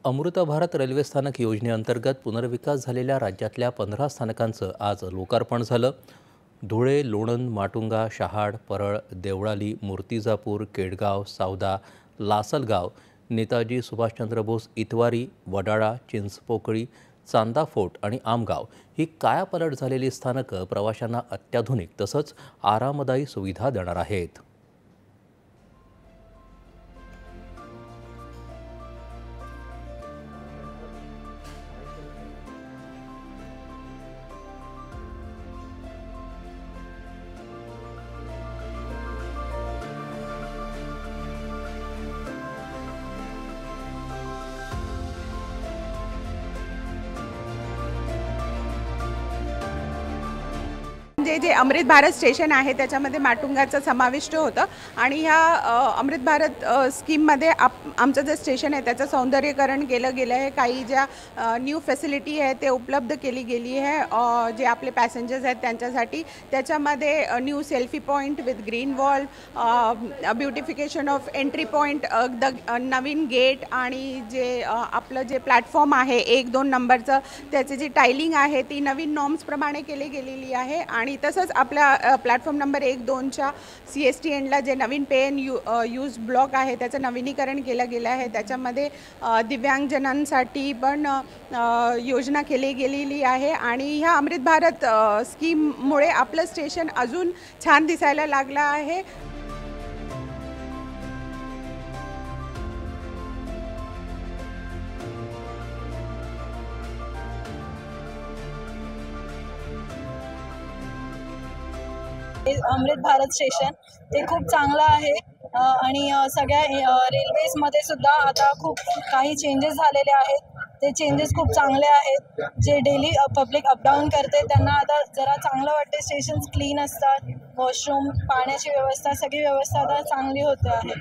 Amrit Bharat railway स्थानक योजनेअंतर्गत पुनर्विकास झालेल्या राज्यातल्या 15 स्थानकांचं आज लोकार्पण झालं। धुळे, लोणंद, माटुंगा, शहाड, परळ, देवळाली, मूर्तिजापूर, केडगाव, सावदा, लासलगाव, नेताजी सुभाषचंद्र बोस इतवारी, वडाळा, चिंचपोकळी, चांदा फोर्ट आणि आमगाव ही कायापालट झालेली स्थानकं प्रवाशांना अत्याधुनिक तसंच आरामदायी सुविधा देणार आहेत। जे अमृत भारत स्टेशन आहे त्याच्यामध्ये माटुंगाचं समाविष्ट होतं आणि ह्या अमृत भारत स्कीममध्ये आमचं जे स्टेशन आहे त्याचं सौंदर्यीकरण केलं गेलं आहे। काही ज्या न्यू फॅसिलिटी आहे ते उपलब्ध केली गेली आहे जे आपले पॅसेंजर्स आहेत त्यांच्यासाठी। त्याच्यामध्ये new selfie point with green wall, beautification of entry point, नवीन गेट आणि जे आपलं जे प्लॅटफॉर्म आहे 1-2 नंबरचं त्याची जी टायलिंग आहे ती नवीन नॉर्म्सप्रमाणे केली गेलेली आहे। आणि तसंच आपल्या प्लॅटफॉर्म नंबर 1-2च्या CST एंडला जे नवीन पे एंड यूज ब्लॉक आहे त्याचं नवीनीकरण केलं गेलं आहे। त्याच्यामध्ये दिव्यांगजनांसाठी पण योजना केली गेलेली आहे आणि ह्या अमृत भारत स्कीममुळे आपलं स्टेशन अजून छान दिसायला लागलं आहे। अमृत भारत स्टेशन ते खूप चांगलं आहे आणि सगळ्या रेल्वेजमध्ये सुद्धा आता खूप काही चेंजेस झालेले आहेत। ते चेंजेस खूप चांगले आहेत। जे डेली पब्लिक अपडाऊन करते त्यांना आता जरा चांगलं वाटते। स्टेशन्स क्लीन असतात, वॉशरूम, पाण्याची व्यवस्था, सगळी व्यवस्था आता चांगली होते आहे।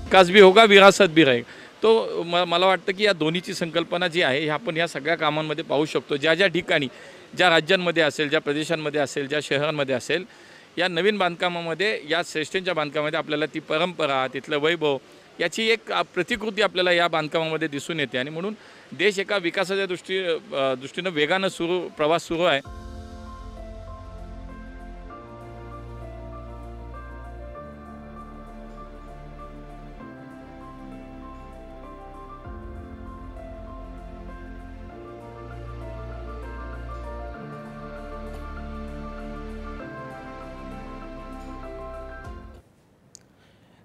विकास भी होगा, विरासत भी रहेगा। तो मला वाटतं की या दोन्हीची संकल्पना जी आहे आपण या सगळ्या कामांमध्ये पाहू शकतो। ज्या ज्या ठिकाणी, ज्या राज्यांमध्ये असेल, ज्या प्रदेशांमध्ये असेल, ज्या शहरांमध्ये असेल, या नवीन बांधकामामध्ये, या स्टेशनच्या बांधकामामध्ये आपल्याला ती परंपरा, तिथलं वैभव याची एक प्रतिकृती आपल्याला या बांधकामामध्ये दिसून येते आणि म्हणून देश एका विकासाच्या दृष्टीनं वेगानं प्रवास सुरू आहे।